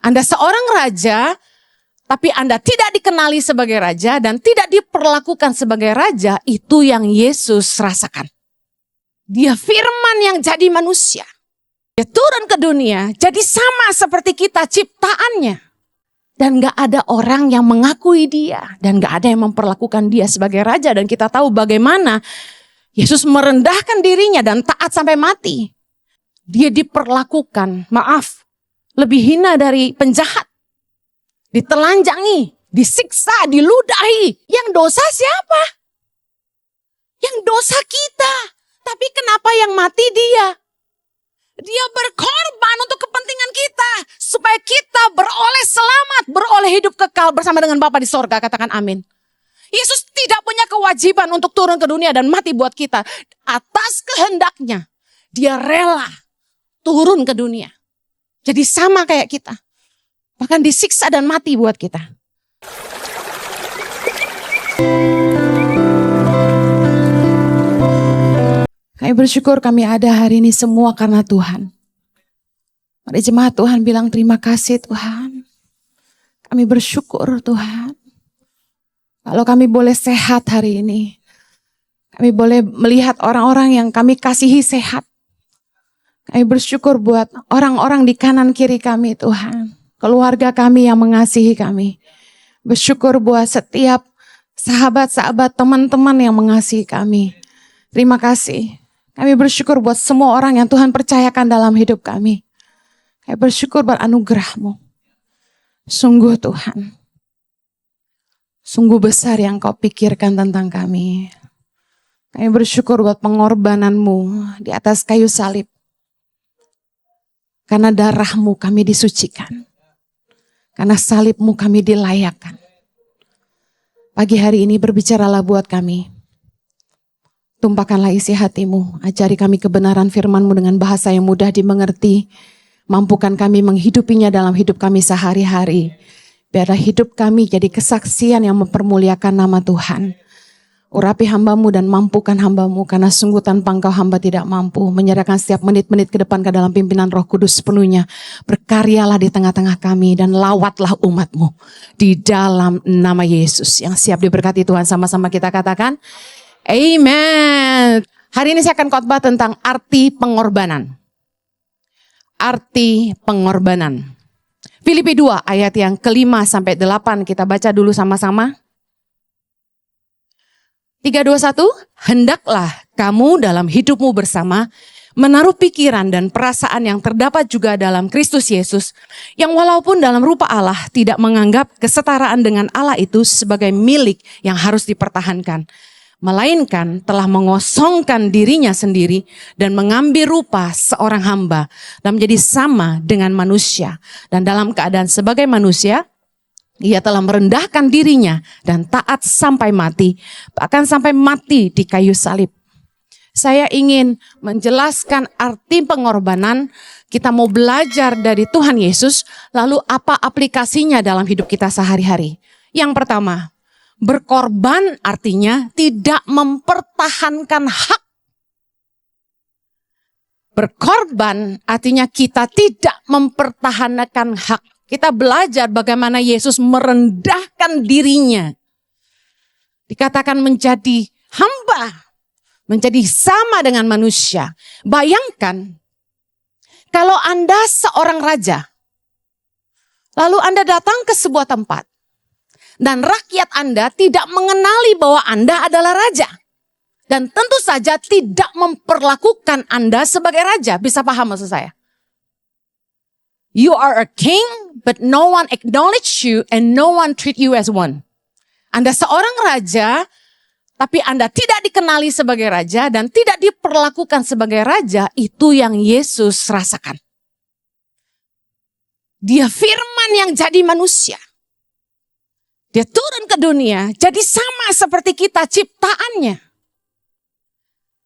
Anda seorang raja, tapi Anda tidak dikenali sebagai raja dan tidak diperlakukan sebagai raja, itu yang Yesus rasakan. Dia firman yang jadi manusia. Dia turun ke dunia, jadi sama seperti kita ciptaannya. Dan gak ada orang yang mengakui dia. Dan gak ada yang memperlakukan dia sebagai raja. Dan kita tahu bagaimana Yesus merendahkan dirinya dan taat sampai mati. Dia diperlakukan, lebih hina dari penjahat. Ditelanjangi, disiksa, diludahi. Yang dosa siapa? Yang dosa kita. Tapi kenapa yang mati dia? Dia berkorban untuk kepentingan kita. Supaya kita beroleh selamat, beroleh hidup kekal bersama dengan Bapa di sorga. Katakan amin. Yesus tidak punya kewajiban untuk turun ke dunia dan mati buat kita. Atas kehendaknya, dia rela turun ke dunia. Jadi sama kayak kita. Bahkan disiksa dan mati buat kita. Kami bersyukur kami ada hari ini semua karena Tuhan. Mari jemaat Tuhan bilang terima kasih Tuhan. Kami bersyukur Tuhan. Kalau kami boleh sehat hari ini. Kami boleh melihat orang-orang yang kami kasihi sehat. Kami bersyukur buat orang-orang di kanan kiri kami Tuhan. Keluarga kami yang mengasihi kami. Bersyukur buat setiap sahabat-sahabat teman-teman yang mengasihi kami. Terima kasih. Kami bersyukur buat semua orang yang Tuhan percayakan dalam hidup kami. Kami bersyukur buat anugerah-Mu. Sungguh Tuhan. Sungguh besar yang Kau pikirkan tentang kami. Kami bersyukur buat pengorbanan-Mu di atas kayu salib. Karena darah-Mu kami disucikan. Karena salib-Mu kami dilayakkan. Pagi hari ini berbicaralah buat kami. Tumpahkanlah isi hati-Mu, ajari kami kebenaran firman-Mu dengan bahasa yang mudah dimengerti. Mampukan kami menghidupinya dalam hidup kami sehari-hari. Biarlah hidup kami jadi kesaksian yang mempermuliakan nama Tuhan. Urapi hamba-Mu dan mampukan hamba-Mu, karena sungguh tanpa Engkau hamba tidak mampu. Menyerahkan setiap menit-menit ke depan ke dalam pimpinan Roh Kudus sepenuhnya. Berkaryalah di tengah-tengah kami dan lawatlah umat-Mu. Di dalam nama Yesus yang siap diberkati Tuhan, sama-sama kita katakan. Amen. Hari ini saya akan khotbah tentang arti pengorbanan. Arti pengorbanan. Filipi 2 ayat yang ke-5 sampai 8 kita baca dulu sama-sama. 3, 2, 1. Hendaklah kamu dalam hidupmu bersama menaruh pikiran dan perasaan yang terdapat juga dalam Kristus Yesus, yang walaupun dalam rupa Allah tidak menganggap kesetaraan dengan Allah itu sebagai milik yang harus dipertahankan. Melainkan telah mengosongkan dirinya sendiri dan mengambil rupa seorang hamba dan menjadi sama dengan manusia. Dan dalam keadaan sebagai manusia, ia telah merendahkan dirinya dan taat sampai mati, bahkan sampai mati di kayu salib. Saya ingin menjelaskan arti pengorbanan. Kita mau belajar dari Tuhan Yesus, lalu apa aplikasinya dalam hidup kita sehari-hari. Yang pertama, berkorban artinya tidak mempertahankan hak. Berkorban artinya kita tidak mempertahankan hak. Kita belajar bagaimana Yesus merendahkan dirinya. Dikatakan menjadi hamba, menjadi sama dengan manusia. Bayangkan kalau Anda seorang raja, lalu Anda datang ke sebuah tempat. Dan rakyat Anda tidak mengenali bahwa Anda adalah raja. Dan tentu saja tidak memperlakukan Anda sebagai raja. Bisa paham maksud saya? You are a king, but no one acknowledge you and no one treat you as one. Anda seorang raja, tapi Anda tidak dikenali sebagai raja dan tidak diperlakukan sebagai raja. Itu yang Yesus rasakan. Dia firman yang jadi manusia. Dia turun ke dunia, jadi sama seperti kita ciptaannya.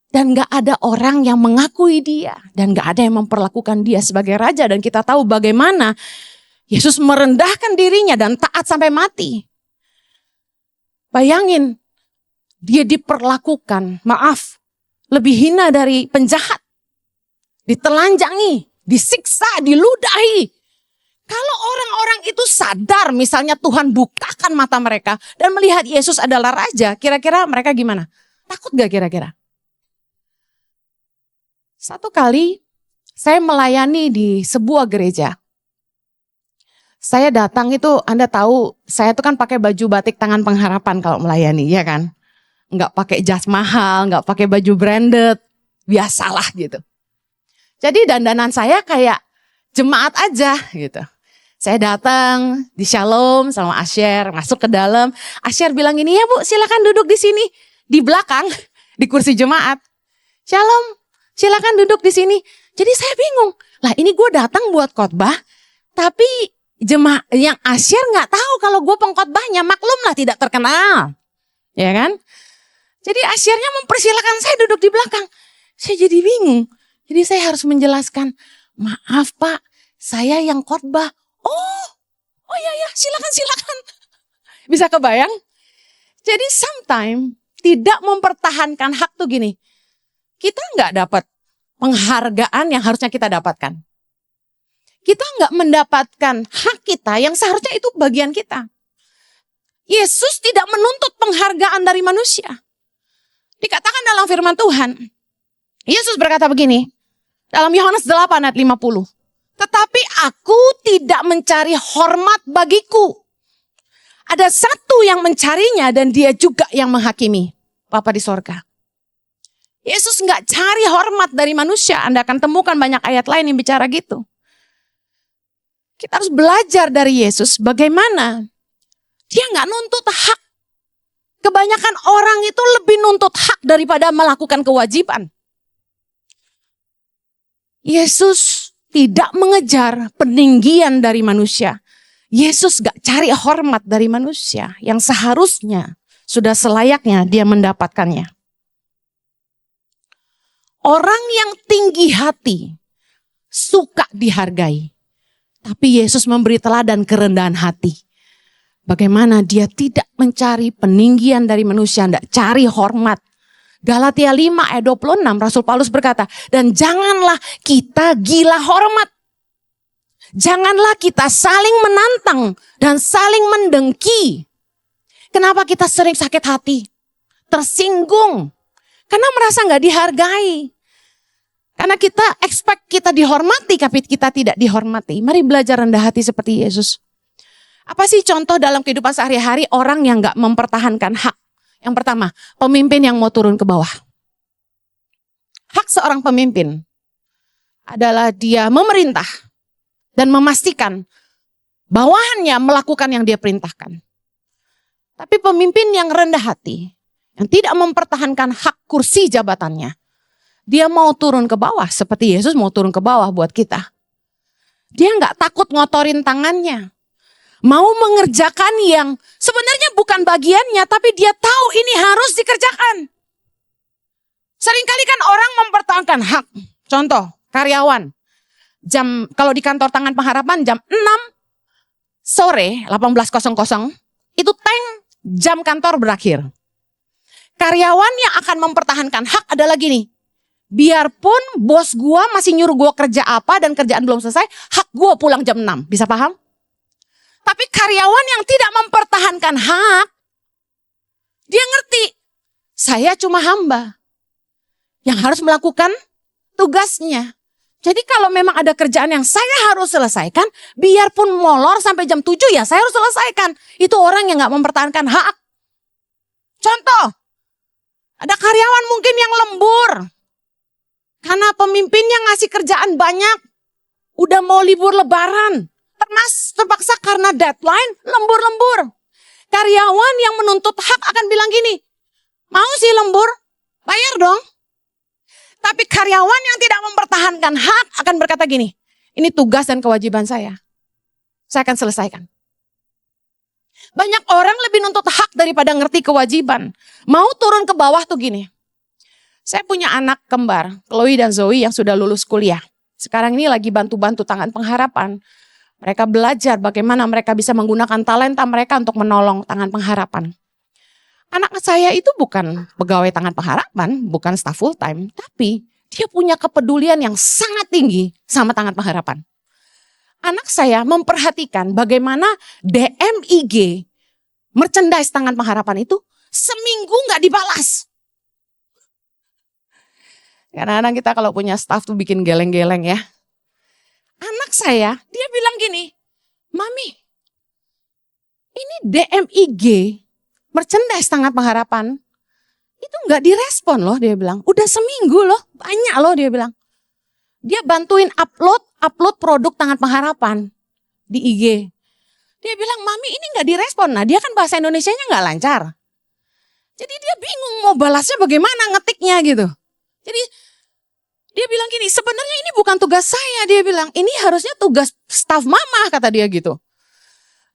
Dan gak ada orang yang mengakui dia. Dan gak ada yang memperlakukan dia sebagai raja. Dan kita tahu bagaimana Yesus merendahkan dirinya dan taat sampai mati. Bayangin, dia diperlakukan, lebih hina dari penjahat. Ditelanjangi, disiksa, diludahi. Kalau itu sadar misalnya Tuhan bukakan mata mereka dan melihat Yesus adalah Raja, kira-kira mereka gimana? Takut gak kira-kira? Satu kali saya melayani di sebuah gereja. Saya datang itu, Anda tahu, saya tuh kan pakai baju batik tangan pengharapan kalau melayani, ya kan? Nggak pakai jas mahal, nggak pakai baju branded, biasalah gitu. Jadi dandanan saya kayak jemaat aja gitu. Saya datang di Shalom sama Asher, masuk ke dalam. Asher bilang gini, ya Bu silakan duduk di sini, di belakang, di kursi jemaat. Shalom, silakan duduk di sini. Jadi saya bingung, lah ini gue datang buat khotbah, tapi jemaat yang Asher nggak tahu kalau gue pengkhotbahnya, maklumlah tidak terkenal, ya kan? Jadi Ashernya mempersilahkan saya duduk di belakang. Saya jadi bingung, jadi saya harus menjelaskan, maaf Pak, saya yang khotbah. Oh ya silakan. Bisa kebayang? Jadi sometimes tidak mempertahankan hak tuh gini, kita nggak dapat penghargaan yang harusnya kita dapatkan. Kita nggak mendapatkan hak kita yang seharusnya itu bagian kita. Yesus tidak menuntut penghargaan dari manusia. Dikatakan dalam firman Tuhan, Yesus berkata begini, dalam Yohanes 8 ayat 50. Tetapi aku tidak mencari hormat bagiku. Ada satu yang mencarinya dan dia juga yang menghakimi. Bapa di sorga. Yesus nggak cari hormat dari manusia. Anda akan temukan banyak ayat lain yang bicara gitu. Kita harus belajar dari Yesus bagaimana dia nggak nuntut hak. Kebanyakan orang itu lebih nuntut hak daripada melakukan kewajiban. Yesus tidak mengejar peninggian dari manusia. Yesus gak cari hormat dari manusia yang seharusnya sudah selayaknya dia mendapatkannya. Orang yang tinggi hati suka dihargai. Tapi Yesus memberi teladan kerendahan hati. Bagaimana dia tidak mencari peninggian dari manusia, tidak cari hormat. Galatia 5 ayat 26 Rasul Paulus berkata, dan janganlah kita gila hormat. Janganlah kita saling menantang dan saling mendengki. Kenapa kita sering sakit hati? Tersinggung. Karena merasa gak dihargai. Karena kita expect kita dihormati, tapi kita tidak dihormati. Mari belajar rendah hati seperti Yesus. Apa sih contoh dalam kehidupan sehari-hari orang yang gak mempertahankan hak? Yang pertama, pemimpin yang mau turun ke bawah. Hak seorang pemimpin adalah dia memerintah dan memastikan bawahannya melakukan yang dia perintahkan. Tapi pemimpin yang rendah hati, yang tidak mempertahankan hak kursi jabatannya, dia mau turun ke bawah seperti Yesus mau turun ke bawah buat kita. Dia nggak takut ngotorin tangannya. Mau mengerjakan yang sebenarnya bukan bagiannya, tapi dia tahu ini harus dikerjakan. Seringkali kan orang mempertahankan hak. Contoh, karyawan. Kalau di kantor Tangan Pengharapan jam 6 sore 18.00 itu jam kantor berakhir. Karyawan yang akan mempertahankan hak adalah gini. Biarpun bos gua masih nyuruh gua kerja apa dan kerjaan belum selesai, hak gua pulang jam 6. Bisa paham? Tapi karyawan yang tidak mempertahankan hak, dia ngerti, saya cuma hamba yang harus melakukan tugasnya. Jadi kalau memang ada kerjaan yang saya harus selesaikan, biarpun molor sampai jam 7 ya saya harus selesaikan. Itu orang yang gak mempertahankan hak. Contoh, ada karyawan mungkin yang lembur. Karena pemimpinnya ngasih kerjaan banyak, udah mau libur lebaran. Terpaksa karena deadline, lembur-lembur. Karyawan yang menuntut hak akan bilang gini, mau sih lembur, bayar dong. Tapi karyawan yang tidak mempertahankan hak akan berkata gini, ini tugas dan kewajiban saya akan selesaikan. Banyak orang lebih nuntut hak daripada ngerti kewajiban. Mau turun ke bawah tuh gini. Saya punya anak kembar, Chloe dan Zoe yang sudah lulus kuliah. Sekarang ini lagi bantu-bantu Tangan Pengharapan. Mereka belajar bagaimana mereka bisa menggunakan talenta mereka untuk menolong Tangan Pengharapan. Anak saya itu bukan pegawai Tangan Pengharapan, bukan staf full time, tapi dia punya kepedulian yang sangat tinggi sama Tangan Pengharapan. Anak saya memperhatikan bagaimana DMIG, merchandise Tangan Pengharapan itu, seminggu gak dibalas. Kadang-kadang kita kalau punya staff tuh bikin geleng-geleng ya. Anak saya, dia bilang gini, Mami, ini DMIG, merchandise Tangan Pengharapan, itu gak direspon loh, dia bilang. Udah seminggu loh, banyak loh dia bilang. Dia bantuin upload produk Tangan Pengharapan di IG. Dia bilang, Mami ini gak direspon. Nah dia kan bahasa Indonesianya gak lancar. Jadi dia bingung mau balasnya bagaimana ngetiknya gitu. Jadi dia bilang gini, sebenarnya ini bukan tugas saya. Dia bilang, ini harusnya tugas staf mama, kata dia gitu.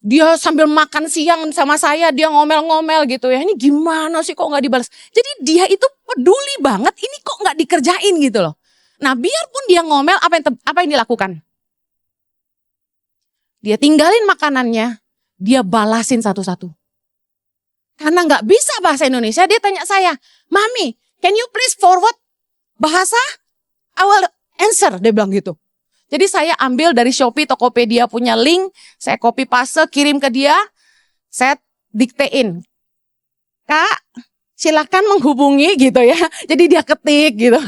Dia sambil makan siang sama saya, dia ngomel-ngomel gitu ya. Ini gimana sih kok gak dibalas. Jadi dia itu peduli banget, ini kok gak dikerjain gitu loh. Nah biarpun dia ngomel, apa yang dilakukan? Dia tinggalin makanannya, dia balasin satu-satu. Karena gak bisa bahasa Indonesia, dia tanya saya, Mami, can you please forward bahasa? I will answer, dia bilang gitu. Jadi saya ambil dari Shopee, Tokopedia punya link, saya copy paste, kirim ke dia, saya diktein. Kak, silakan menghubungi gitu ya. Jadi dia ketik gitu.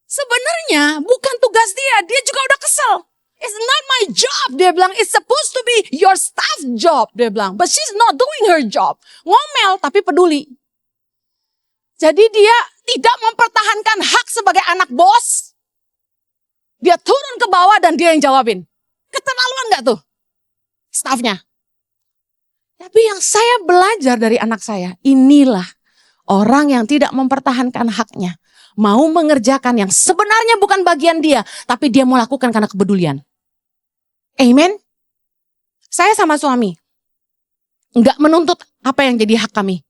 Sebenarnya bukan tugas dia juga udah kesel. It's not my job, dia bilang. It's supposed to be your staff job, dia bilang. But she's not doing her job. Ngomel tapi peduli. Jadi dia tidak mempertahankan hak sebagai anak bos. Dia turun ke bawah dan dia yang jawabin. Keterlaluan gak tuh staffnya? Tapi yang saya belajar dari anak saya, inilah orang yang tidak mempertahankan haknya. Mau mengerjakan yang sebenarnya bukan bagian dia, tapi dia mau lakukan karena kepedulian. Amen. Saya sama suami enggak menuntut apa yang jadi hak kami.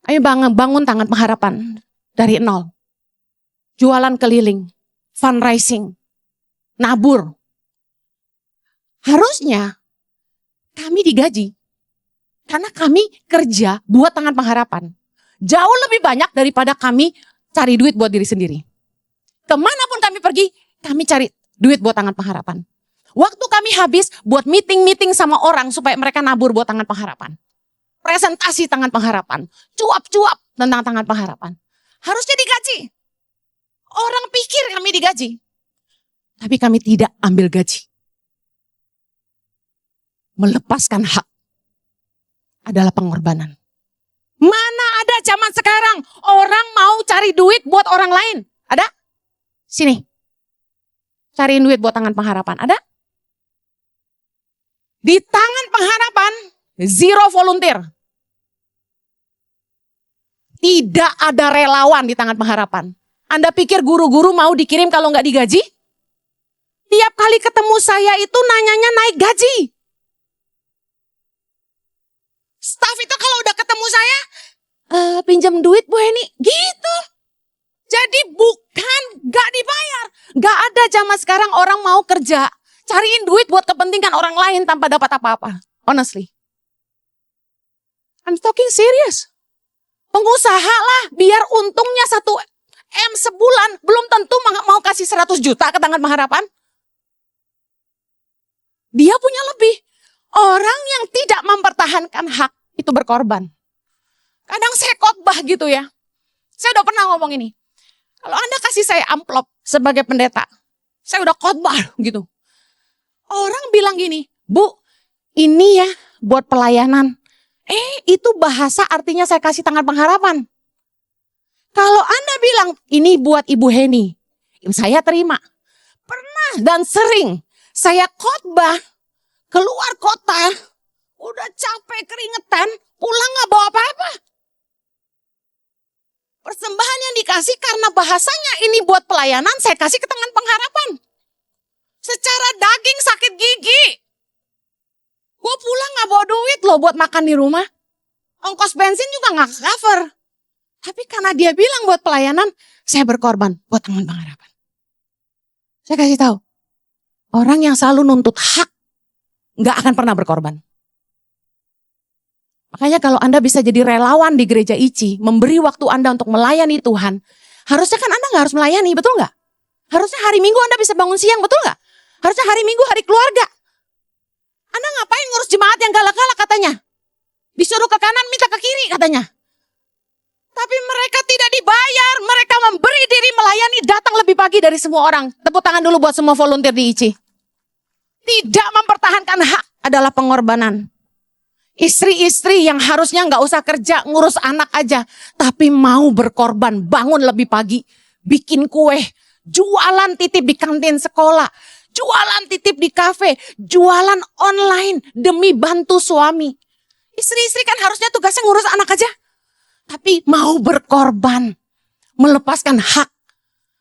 Ayo bangun Tangan Pengharapan dari nol. Jualan keliling, fundraising, nabur. Harusnya kami digaji karena kami kerja buat Tangan Pengharapan. Jauh lebih banyak daripada kami cari duit buat diri sendiri. Kemanapun kami pergi, kami cari duit buat Tangan Pengharapan. Waktu kami habis buat meeting-meeting sama orang supaya mereka nabur buat Tangan Pengharapan. Presentasi Tangan Pengharapan. Cuap-cuap tentang Tangan Pengharapan. Harusnya digaji. Orang pikir kami digaji. Tapi kami tidak ambil gaji. Melepaskan hak adalah pengorbanan. Mana ada zaman sekarang orang mau cari duit buat orang lain? Ada? Sini. Cariin duit buat Tangan Pengharapan. Ada? Di Tangan Pengharapan, zero volunteer. Tidak ada relawan di Tangan Pengharapan. Anda pikir guru-guru mau dikirim kalau nggak digaji? Tiap kali ketemu saya itu nanyanya naik gaji. Staff itu kalau udah ketemu saya, pinjam duit Bu Heni, gitu. Jadi bukan gak dibayar. Gak ada zaman sekarang orang mau kerja, cariin duit buat kepentingan orang lain tanpa dapat apa-apa. Honestly. I'm talking serious. Pengusaha lah, biar untungnya 1 M sebulan, belum tentu mau kasih 100 juta ke Tangan Pengharapan. Dia punya lebih. Orang yang tidak mempertahankan hak itu berkorban. Kadang saya khotbah gitu ya. Saya udah pernah ngomong ini. Kalau Anda kasih saya amplop sebagai pendeta, saya udah khotbah gitu. Orang bilang gini, Bu, ini ya buat pelayanan. Itu bahasa artinya saya kasih Tangan Pengharapan. Kalau Anda bilang ini buat Ibu Heni, saya terima. Pernah dan sering saya khotbah keluar kota, udah capek keringetan, pulang gak bawa apa-apa. Persembahan yang dikasih karena bahasanya ini buat pelayanan, saya kasih ke Tangan Pengharapan. Secara daging sakit gigi. Gue pulang gak bawa duit loh buat makan di rumah. Ongkos bensin juga gak cover. Tapi karena dia bilang buat pelayanan, saya berkorban buat Tangan Pengharapan. Saya kasih tahu, orang yang selalu nuntut hak gak akan pernah berkorban. Makanya kalau Anda bisa jadi relawan di gereja ICI, memberi waktu Anda untuk melayani Tuhan, harusnya kan Anda gak harus melayani, betul gak? Harusnya hari Minggu Anda bisa bangun siang, betul gak? Harusnya hari Minggu hari keluarga. Anda ngapain ngurus jemaat yang galak-galak katanya? Disuruh ke kanan, minta ke kiri katanya. Tapi mereka tidak dibayar, mereka memberi diri melayani, datang lebih pagi dari semua orang. Tepuk tangan dulu buat semua volunteer di ICI. Tidak mempertahankan hak adalah pengorbanan. Istri-istri yang harusnya gak usah kerja, ngurus anak aja. Tapi mau berkorban, bangun lebih pagi, bikin kue, jualan titip di kantin sekolah, jualan titip di kafe, jualan online demi bantu suami. Istri-istri kan harusnya tugasnya ngurus anak aja. Tapi mau berkorban, melepaskan hak.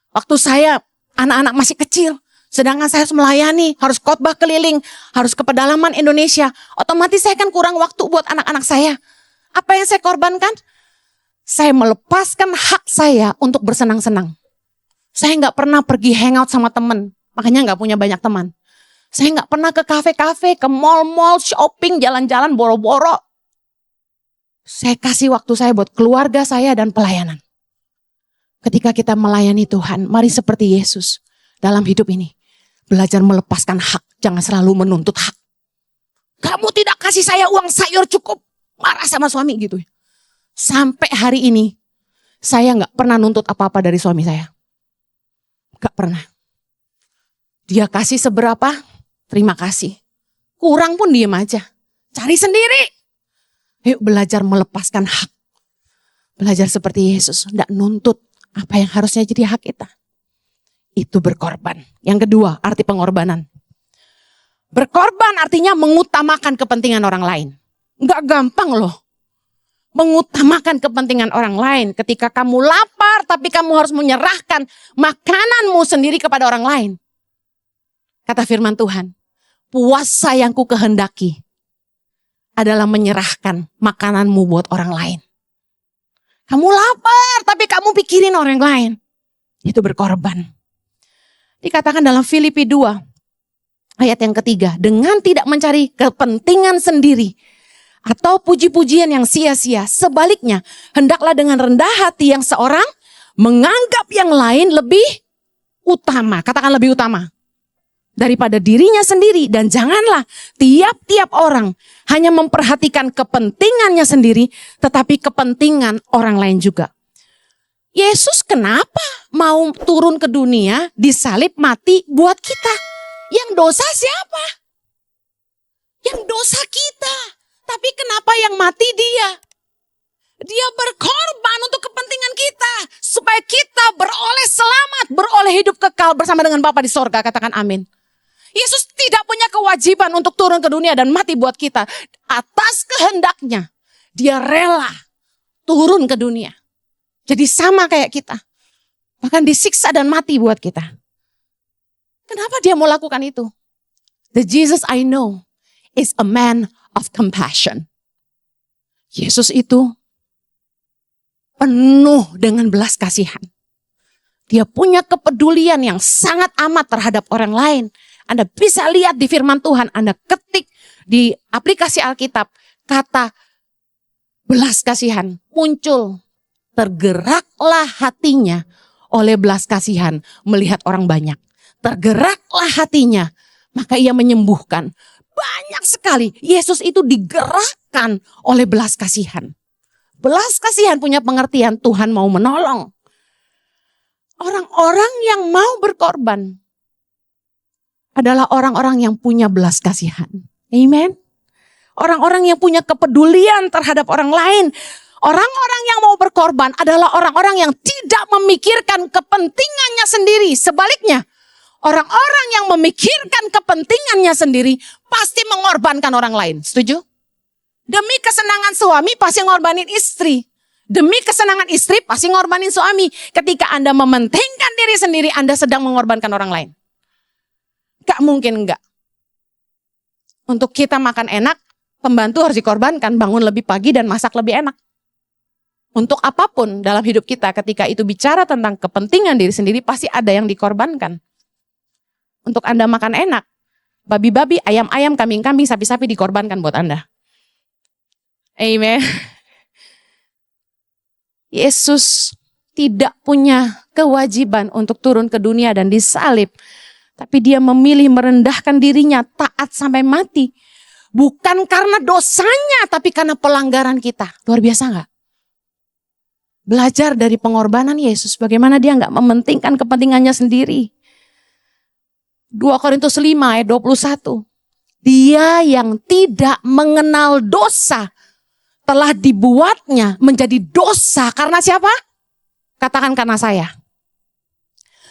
Waktu saya anak-anak masih kecil, sedangkan saya harus melayani, harus khotbah keliling, harus ke pedalaman Indonesia. Otomatis saya kan kurang waktu buat anak-anak saya. Apa yang saya korbankan? Saya melepaskan hak saya untuk bersenang-senang. Saya gak pernah pergi hangout sama teman, makanya gak punya banyak teman. Saya gak pernah ke kafe-kafe, ke mall-mall, shopping, jalan-jalan, boro-boro. Saya kasih waktu saya buat keluarga saya dan pelayanan. Ketika kita melayani Tuhan, mari seperti Yesus dalam hidup ini. Belajar melepaskan hak, jangan selalu menuntut hak. Kamu tidak kasih saya uang sayur cukup, marah sama suami gitu. Sampai hari ini, saya gak pernah nuntut apa-apa dari suami saya. Gak pernah. Dia kasih seberapa, terima kasih. Kurang pun diem aja, cari sendiri. Yuk belajar melepaskan hak. Belajar seperti Yesus, tidak nuntut apa yang harusnya jadi hak kita. Itu berkorban. Yang kedua, arti pengorbanan. Berkorban artinya mengutamakan kepentingan orang lain. Enggak gampang loh. Mengutamakan kepentingan orang lain. Ketika kamu lapar, tapi kamu harus menyerahkan makananmu sendiri kepada orang lain. Kata firman Tuhan, puasa yang ku kehendaki adalah menyerahkan makananmu buat orang lain. Kamu lapar, tapi kamu pikirin orang lain. Itu berkorban. Dikatakan dalam Filipi 2, ayat yang ketiga. Dengan tidak mencari kepentingan sendiri, atau puji-pujian yang sia-sia. Sebaliknya, hendaklah dengan rendah hati yang seorang menganggap yang lain lebih utama. Katakan lebih utama daripada dirinya sendiri. Dan janganlah tiap-tiap orang hanya memperhatikan kepentingannya sendiri, tetapi kepentingan orang lain juga. Yesus kenapa mau turun ke dunia, disalib, mati buat kita? Yang dosa siapa? Yang dosa kita. Tapi kenapa yang mati dia? Dia berkorban untuk kepentingan kita. Supaya kita beroleh selamat, beroleh hidup kekal bersama dengan Bapa di sorga. Katakan amin. Yesus tidak punya kewajiban untuk turun ke dunia dan mati buat kita. Atas kehendaknya, dia rela turun ke dunia. Jadi sama kayak kita. Bahkan disiksa dan mati buat kita. Kenapa dia mau lakukan itu? The Jesus I know is a man of compassion. Yesus itu penuh dengan belas kasihan. Dia punya kepedulian yang sangat amat terhadap orang lain. Anda bisa lihat di firman Tuhan, Anda ketik di aplikasi Alkitab, kata belas kasihan muncul. Tergeraklah hatinya oleh belas kasihan melihat orang banyak. Tergeraklah hatinya, maka ia menyembuhkan. Banyak sekali Yesus itu digerakkan oleh belas kasihan. Belas kasihan punya pengertian Tuhan mau menolong. Orang-orang yang mau berkorban adalah orang-orang yang punya belas kasihan. Amen. Orang-orang yang punya kepedulian terhadap orang lain. Orang-orang yang mau berkorban adalah orang-orang yang tidak memikirkan kepentingannya sendiri. Sebaliknya, orang-orang yang memikirkan kepentingannya sendiri pasti mengorbankan orang lain. Setuju? Demi kesenangan suami pasti ngorbanin istri. Demi kesenangan istri pasti ngorbanin suami. Ketika Anda mementingkan diri sendiri, Anda sedang mengorbankan orang lain. Gak mungkin enggak. Untuk kita makan enak, pembantu harus dikorbankan, bangun lebih pagi dan masak lebih enak. Untuk apapun dalam hidup kita, ketika itu bicara tentang kepentingan diri sendiri, pasti ada yang dikorbankan. Untuk Anda makan enak, babi-babi, ayam-ayam, kambing-kambing, sapi-sapi dikorbankan buat Anda. Amen. Yesus tidak punya kewajiban untuk turun ke dunia dan disalib. Tapi dia memilih merendahkan dirinya, taat sampai mati. Bukan karena dosanya, tapi karena pelanggaran kita. Luar biasa gak? Belajar dari pengorbanan Yesus, bagaimana dia gak mementingkan kepentingannya sendiri. 2 Korintus 5 ayat 21. Dia yang tidak mengenal dosa, telah dibuatnya menjadi dosa karena siapa? Katakan karena saya.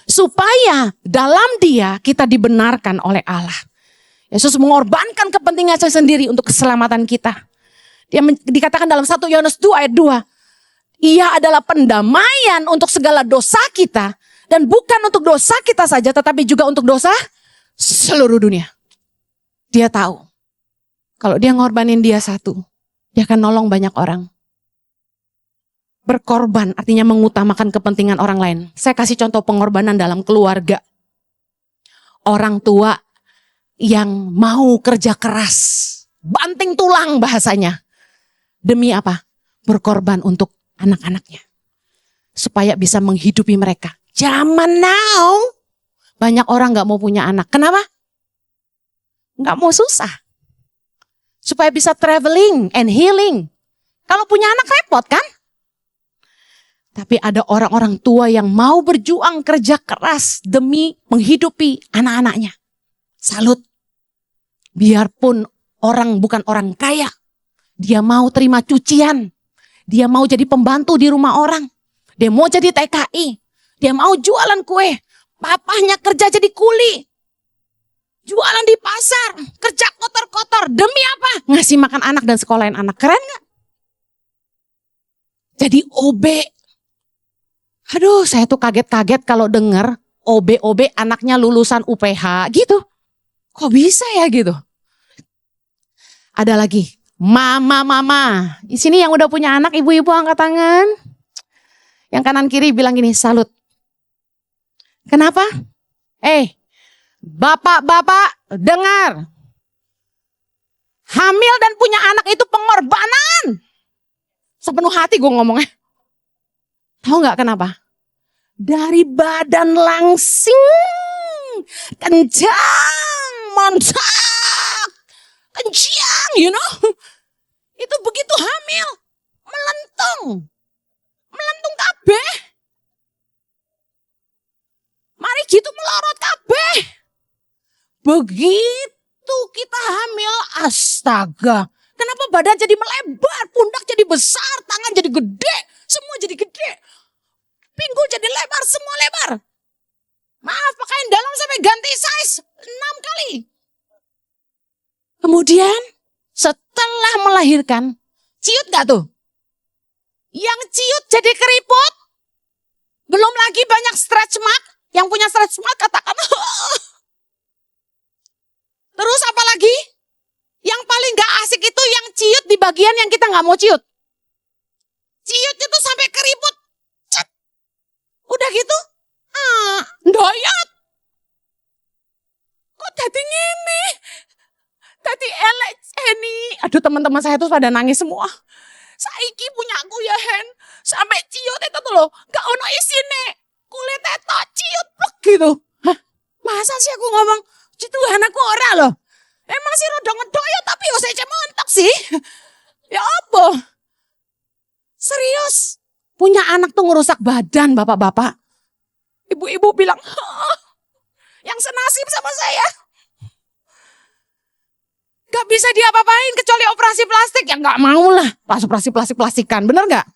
Supaya dalam dia kita dibenarkan oleh Allah. Yesus mengorbankan kepentingannya sendiri untuk keselamatan kita. Dia dikatakan dalam 1 Yohanes 2 ayat 2. Ia adalah pendamaian untuk segala dosa kita. Dan bukan untuk dosa kita saja, tetapi juga untuk dosa seluruh dunia. Dia tahu. Kalau dia ngorbanin dia satu, dia akan nolong banyak orang. Berkorban artinya mengutamakan kepentingan orang lain. Saya kasih contoh pengorbanan dalam keluarga. Orang tua yang mau kerja keras, banting tulang bahasanya. Demi apa? Berkorban untuk anak-anaknya. Supaya bisa menghidupi mereka. Zaman now, banyak orang gak mau punya anak. Kenapa? Gak mau susah. Supaya bisa traveling and healing. Kalau punya anak repot kan? Tapi ada orang-orang tua yang mau berjuang kerja keras demi menghidupi anak-anaknya. Salut. Biarpun orang bukan orang kaya. Dia mau terima cucian. Dia mau jadi pembantu di rumah orang. Dia mau jadi TKI. Dia mau jualan kue. Papahnya kerja jadi kuli. Jualan di pasar. Kerja kotor-kotor. Demi apa? Ngasih makan anak dan sekolahin anak. Keren gak? Jadi OB. Aduh, saya tuh kaget-kaget kalau denger OB-OB anaknya lulusan UPH gitu. Kok bisa ya gitu? Ada lagi. Mama. Di sini yang udah punya anak, ibu-ibu angkat tangan. Yang kanan kiri bilang gini, salut. Kenapa? Bapak-bapak dengar. Hamil dan punya anak itu pengorbanan. Sepenuh hati gue ngomongnya. Tahu gak kenapa? Dari badan langsing, kencang, mantap, kencang, you know. Itu begitu hamil, melentung kabeh. Mari gitu melorot kabeh. Begitu kita hamil, astaga. Kenapa badan jadi melebar, pundak jadi besar, tangan jadi gede, semua jadi gede. Pinggul jadi lebar, semua lebar. Maaf, pakaian dalam sampai ganti size 6 kali. Kemudian setelah melahirkan, ciut gak tuh? Yang ciut jadi keriput. Belum lagi banyak stretch mark. Yang punya stretch mark katakan. Terus apa lagi? Yang paling gak asik itu yang ciut di bagian yang kita gak mau ciut. Ciut itu sampai keriput. Cet. Udah gitu. Doyot. Kok tadi ngene? Tadi elek ini. Aduh, teman-teman saya tuh pada nangis semua. Saiki punya aku ya Hen. Sampai ciut itu tuh loh. Gak ono isine. Kulitnya tok ciut plek gitu. Hah? Masa sih aku ngomong. Tuhan aku ora loh. Emang sih rodong ngedoyot tapi yo saya montok sih. Ya apa? Serius. Punya anak tuh ngerusak badan bapak-bapak. Ibu-ibu bilang, yang senasib sama saya. Gak bisa diapa-apain kecuali operasi plastik. Ya gak mau lah. Operasi plastik-plastikan. Bener gak?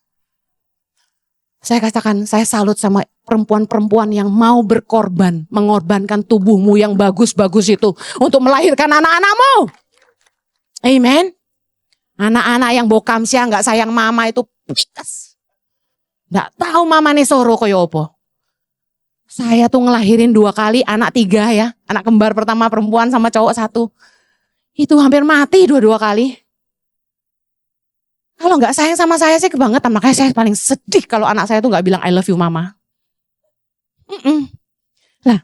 Saya katakan, saya salut sama perempuan-perempuan yang mau berkorban. Mengorbankan tubuhmu yang bagus-bagus itu. Untuk melahirkan anak-anakmu. Amen. Anak-anak yang bokamsia gak sayang mama itu pikas. Gak tahu mama nih soro koyo apa. Saya tuh ngelahirin 2 kali, anak 3 ya. Anak kembar pertama perempuan sama cowok 1. Itu hampir mati 2 kali. Kalau gak sayang sama saya sih kebangetan. Makanya saya paling sedih kalau anak saya tuh gak bilang I love you mama. Lah,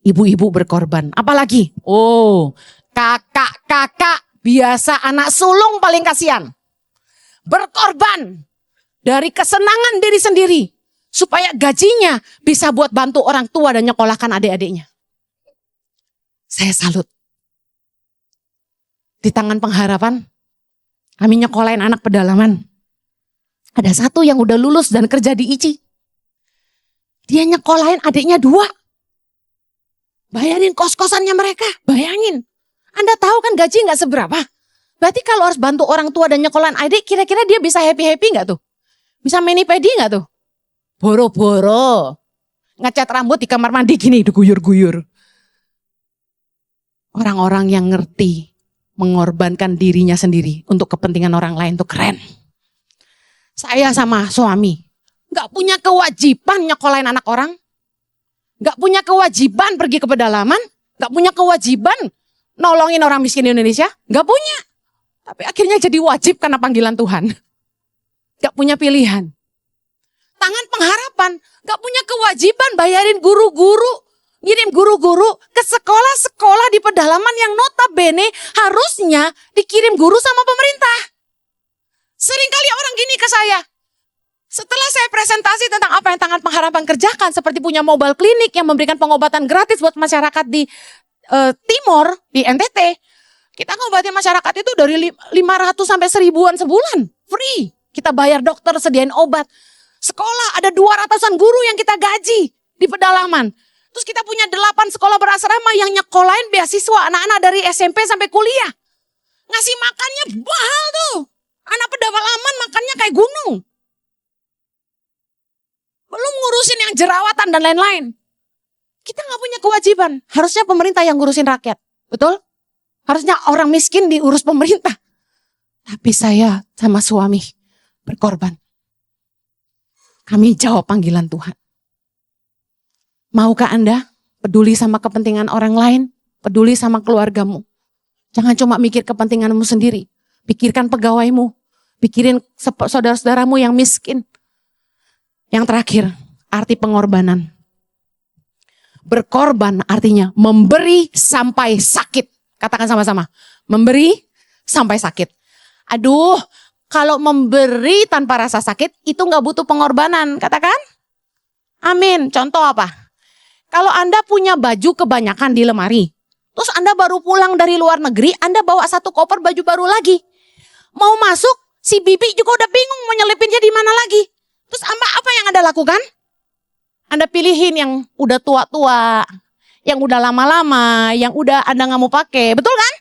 ibu-ibu berkorban. Apalagi? Oh, kakak-kakak biasa anak sulung paling kasihan. Berkorban dari kesenangan diri sendiri. supaya gajinya bisa buat bantu orang tua dan nyekolahkan adik-adiknya. Saya salut. Di Tangan Pengharapan, kami nyekolahin anak pedalaman. Ada satu yang udah lulus dan kerja di ICI. Dia nyekolahin adiknya 2. Bayarin kos-kosannya mereka, bayangin. Anda tahu kan gaji gak seberapa. Berarti kalau harus bantu orang tua dan nyekolahin adik, kira-kira dia bisa happy-happy gak tuh? Bisa mani-pedi gak tuh? Boro-boro. Ngecat rambut di kamar mandi gini, diguyur-guyur. Orang-orang yang ngerti mengorbankan dirinya sendiri untuk kepentingan orang lain tuh keren. Saya sama suami gak punya kewajiban nyekolahin anak orang. Gak punya kewajiban pergi ke pedalaman. Gak punya kewajiban nolongin orang miskin di Indonesia. Gak punya. Tapi akhirnya jadi wajib karena panggilan Tuhan. Gak punya pilihan. Tangan Pengharapan gak punya kewajiban bayarin guru-guru. Ngirim guru-guru ke sekolah-sekolah di pedalaman yang notabene harusnya dikirim guru sama pemerintah. Seringkali orang gini ke saya. Setelah saya presentasi tentang apa yang Tangan Pengharapan kerjakan, seperti punya mobile klinik yang memberikan pengobatan gratis buat masyarakat di Timor, di NTT. Kita ngobatin masyarakat itu dari 500 sampai 1000-an sebulan. Free. Kita bayar dokter, sediain obat. Sekolah ada 200-an guru yang kita gaji di pedalaman. Terus kita punya 8 sekolah berasrama yang nyekolahin beasiswa anak-anak dari SMP sampai kuliah. Ngasih makannya mahal tuh. Anak pedalaman makannya kayak gunung. Belum ngurusin yang jerawatan dan lain-lain. Kita gak punya kewajiban. Harusnya pemerintah yang ngurusin rakyat. Betul? Harusnya orang miskin diurus pemerintah. Tapi saya sama suami berkorban. Kami jawab panggilan Tuhan. Maukah Anda peduli sama kepentingan orang lain? Peduli sama keluargamu. Jangan cuma mikir kepentinganmu sendiri. Pikirkan pegawaimu. Pikirin saudara-saudaramu yang miskin. Yang terakhir, arti pengorbanan. Berkorban artinya memberi sampai sakit. Katakan sama-sama, memberi sampai sakit. Aduh, kalau memberi tanpa rasa sakit itu gak butuh pengorbanan. Katakan, amin. Contoh apa? Kalau Anda punya baju kebanyakan di lemari, terus Anda baru pulang dari luar negeri, Anda bawa 1 koper baju baru lagi. Mau masuk, si bibi juga udah bingung mau nyelipinnya di mana lagi. Terus apa yang Anda lakukan? Anda pilihin yang udah tua-tua, yang udah lama-lama, yang udah Anda gak mau pakai. Betul kan?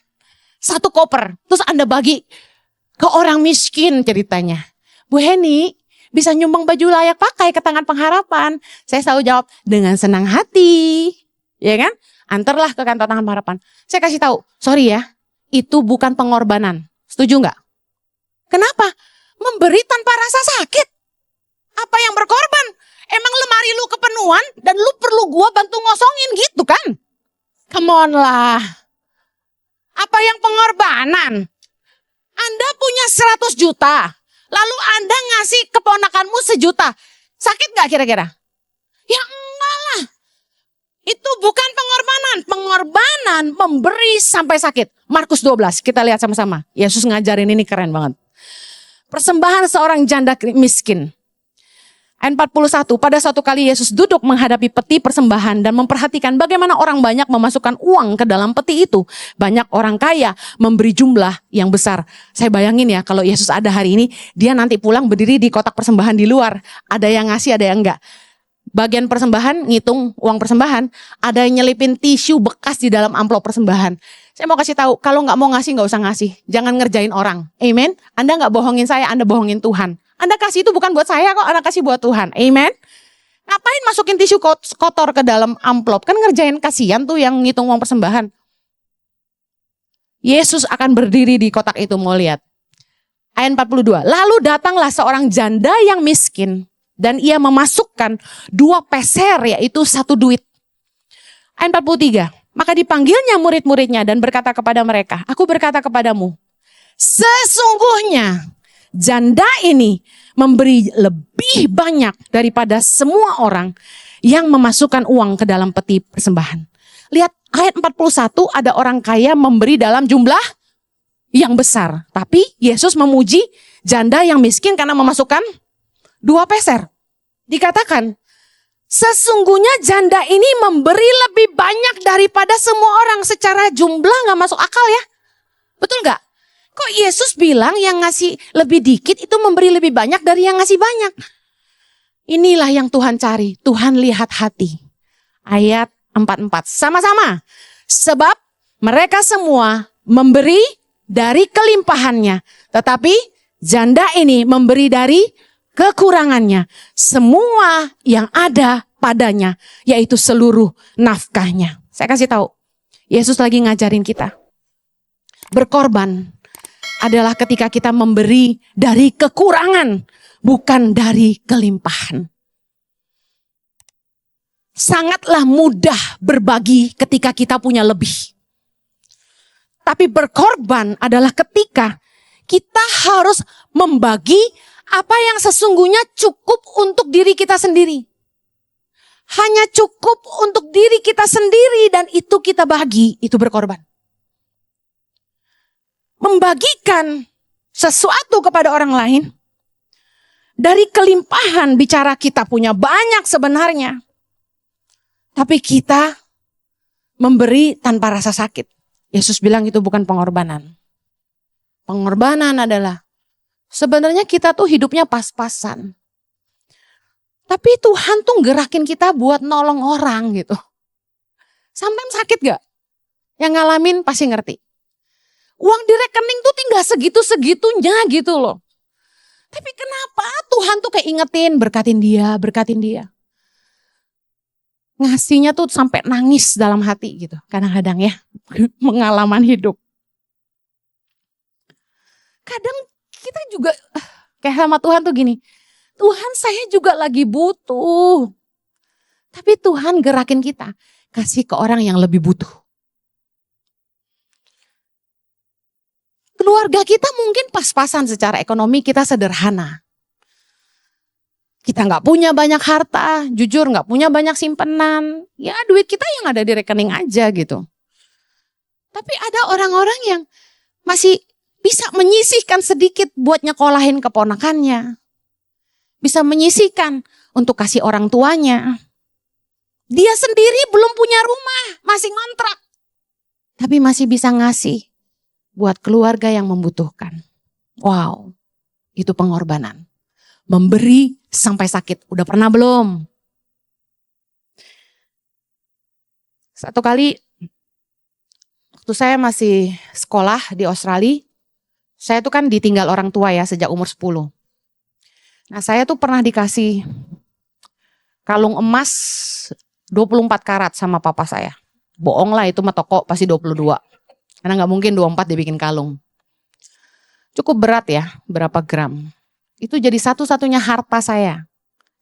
1 koper. Terus Anda bagi ke orang miskin ceritanya. Bu Heni bisa nyumbang baju layak pakai ke Tangan Pengharapan. Saya selalu jawab dengan senang hati. Ya kan? Antarlah ke kantor Tangan Pengharapan. Saya kasih tahu, sorry ya, itu bukan pengorbanan. Setuju gak? Kenapa? Memberi tanpa rasa sakit. Apa yang berkorban? Emang lemari lu kepenuhan dan lu perlu gua bantu ngosongin gitu kan? Come on lah. Apa yang pengorbanan? Anda punya 100 juta. Lalu Anda ngasih keponakanmu 1 juta. Sakit gak kira-kira? Ya enggak lah. Itu bukan pengorbanan. Pengorbanan memberi sampai sakit. Markus 12, kita lihat sama-sama. Yesus ngajarin ini keren banget. Persembahan seorang janda miskin. Ayat 41, pada suatu kali Yesus duduk menghadapi peti persembahan dan memperhatikan bagaimana orang banyak memasukkan uang ke dalam peti itu. Banyak orang kaya memberi jumlah yang besar. Saya bayangin ya kalau Yesus ada hari ini, dia nanti pulang berdiri di kotak persembahan di luar. Ada yang ngasih, ada yang enggak. Bagian persembahan, ngitung uang persembahan, ada yang nyelipin tisu bekas di dalam amplop persembahan. Saya mau kasih tahu, kalau nggak mau ngasih nggak usah ngasih. Jangan ngerjain orang. Amen. Anda nggak bohongin saya, Anda bohongin Tuhan. Anda kasih itu bukan buat saya kok, Anda kasih buat Tuhan. Amen. Ngapain masukin tisu kotor ke dalam amplop? Kan ngerjain kasihan tuh yang ngitung uang persembahan. Yesus akan berdiri di kotak itu, mau lihat. Ayat 42. Lalu datanglah seorang janda yang miskin. Dan ia memasukkan 2 peser, yaitu 1 duit. Ayat 43. Maka dipanggilnya murid-muridnya dan berkata kepada mereka, aku berkata kepadamu, sesungguhnya janda ini memberi lebih banyak daripada semua orang yang memasukkan uang ke dalam peti persembahan. Lihat ayat 41, ada orang kaya memberi dalam jumlah yang besar. Tapi Yesus memuji janda yang miskin karena memasukkan 2 peser. dikatakan, sesungguhnya janda ini memberi lebih banyak daripada semua orang. Secara jumlah gak masuk akal ya. Betul gak? Kok Yesus bilang yang ngasih lebih dikit itu memberi lebih banyak dari yang ngasih banyak? Inilah yang Tuhan cari. Tuhan lihat hati. Ayat 44. Sama-sama. Sebab mereka semua memberi dari kelimpahannya. Tetapi janda ini memberi dari kekurangannya. Semua yang ada padanya, yaitu seluruh nafkahnya. Saya kasih tahu, Yesus lagi ngajarin kita. Berkorban adalah ketika kita memberi dari kekurangan, bukan dari kelimpahan. Sangatlah mudah berbagi ketika kita punya lebih. Tapi berkorban adalah ketika kita harus membagi apa yang sesungguhnya cukup untuk diri kita sendiri. Hanya cukup untuk diri kita sendiri dan itu kita bagi, itu berkorban. Membagikan sesuatu kepada orang lain, dari kelimpahan bicara kita punya banyak sebenarnya. Tapi kita memberi tanpa rasa sakit. Yesus bilang itu bukan pengorbanan. Pengorbanan adalah sebenarnya kita tuh hidupnya pas-pasan. Tapi Tuhan tuh gerakin kita buat nolong orang gitu. Sometimes sakit gak? Yang ngalamin pasti ngerti. Uang di rekening tuh tinggal segitu-segitunya gitu loh. Tapi kenapa Tuhan tuh kayak ingetin, berkatin dia. Ngasihnya tuh sampai nangis dalam hati gitu. Kadang-kadang ya, pengalaman hidup. Kadang kita juga kayak sama Tuhan tuh gini, Tuhan saya juga lagi butuh. Tapi Tuhan gerakin kita, kasih ke orang yang lebih butuh. Keluarga kita mungkin pas-pasan secara ekonomi, kita sederhana. Kita gak punya banyak harta, jujur gak punya banyak simpenan. Ya duit kita yang ada di rekening aja gitu. Tapi ada orang-orang yang masih bisa menyisihkan sedikit buat nyekolahin keponakannya. Bisa menyisihkan untuk kasih orang tuanya. Dia sendiri belum punya rumah, masih ngontrak. Tapi masih bisa ngasih buat keluarga yang membutuhkan. Wow, itu pengorbanan. Memberi sampai sakit. Udah pernah belum? Satu kali, waktu saya masih sekolah di Australia, saya tuh kan ditinggal orang tua ya sejak umur 10. Nah saya tuh pernah dikasih kalung emas 24 karat sama papa saya. Bohong lah itu mah toko pasti 22. Karena gak mungkin 24 dibikin kalung. Cukup berat ya, berapa gram. Itu jadi satu-satunya harta saya.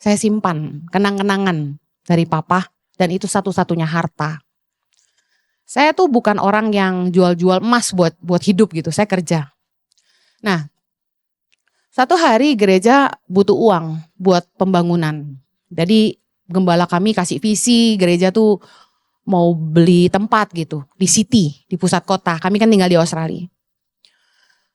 Saya simpan kenang-kenangan dari papa dan itu satu-satunya harta. Saya tuh bukan orang yang jual-jual emas buat hidup gitu, saya kerja. Nah, satu hari gereja butuh uang buat pembangunan. Jadi gembala kami kasih visi, gereja tuh mau beli tempat gitu di city, di pusat kota. Kami kan tinggal di Australia.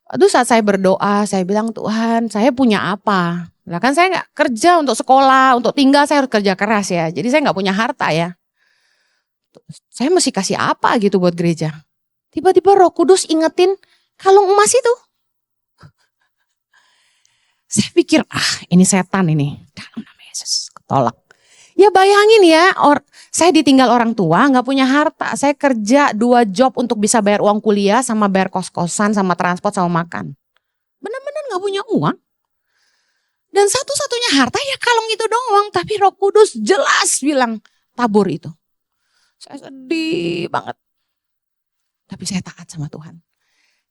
Aduh saat saya berdoa, saya bilang Tuhan saya punya apa? Nah kan saya gak kerja untuk sekolah, untuk tinggal saya harus kerja keras ya. Jadi saya gak punya harta ya. Saya mesti kasih apa gitu buat gereja. Tiba-tiba Roh Kudus ingetin kalung emas itu. Saya pikir ini setan ini. Dalam nama Yesus ketolak. Ya bayangin ya, saya ditinggal orang tua, gak punya harta. Saya kerja 2 job untuk bisa bayar uang kuliah, sama bayar kos-kosan, sama transport, sama makan. Benar-benar gak punya uang. Dan satu-satunya harta ya kalung itu doang. Tapi Roh Kudus jelas bilang tabur itu. Saya sedih banget. Tapi saya taat sama Tuhan.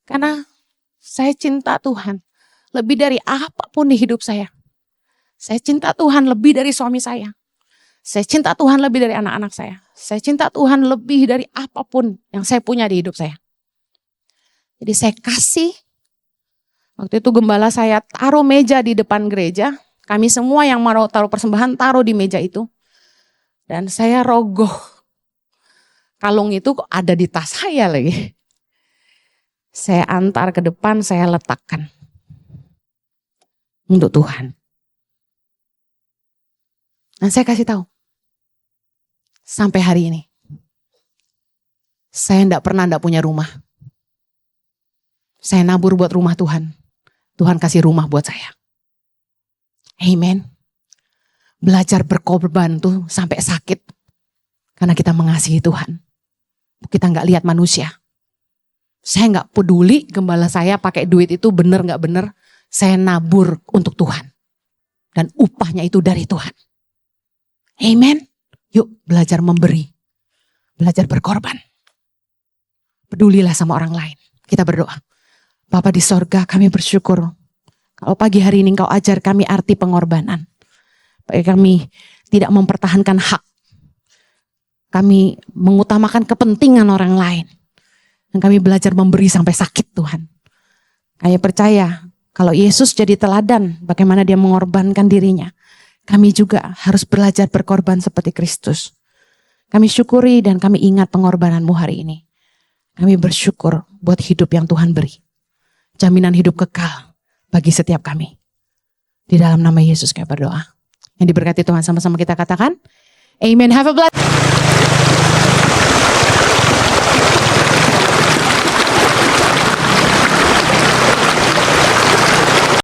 Karena saya cinta Tuhan. Lebih dari apapun di hidup saya. Saya cinta Tuhan lebih dari suami saya. Saya cinta Tuhan lebih dari anak-anak saya. Saya cinta Tuhan lebih dari apapun yang saya punya di hidup saya. Jadi saya kasih. Waktu itu gembala saya taruh meja di depan gereja. Kami semua yang mau taruh persembahan taruh di meja itu. Dan saya rogoh. Kalung itu kok ada di tas saya lagi. Saya antar ke depan, saya letakkan. Untuk Tuhan. Dan saya kasih tahu, sampai hari ini, saya enggak punya rumah. Saya nabur buat rumah Tuhan. Tuhan kasih rumah buat saya. Amen. Belajar berkorban tuh sampai sakit. Karena kita mengasihi Tuhan. Kita nggak lihat manusia. Saya nggak peduli gembala saya pakai duit itu bener nggak bener. Saya nabur untuk Tuhan. Dan upahnya itu dari Tuhan. Amen. Yuk belajar memberi. Belajar berkorban. Pedulilah sama orang lain. Kita berdoa. Bapa di sorga, kami bersyukur. Kalau pagi hari ini Engkau ajar kami arti pengorbanan. Kami tidak mempertahankan hak. Kami mengutamakan kepentingan orang lain. Dan kami belajar memberi sampai sakit Tuhan. Kami percaya kalau Yesus jadi teladan bagaimana dia mengorbankan dirinya. Kami juga harus belajar berkorban seperti Kristus. Kami syukuri dan kami ingat pengorbananmu hari ini. Kami bersyukur buat hidup yang Tuhan beri. Jaminan hidup kekal bagi setiap kami. Di dalam nama Yesus kami berdoa. Yang diberkati Tuhan sama-sama kita katakan. Amen. Have a blessed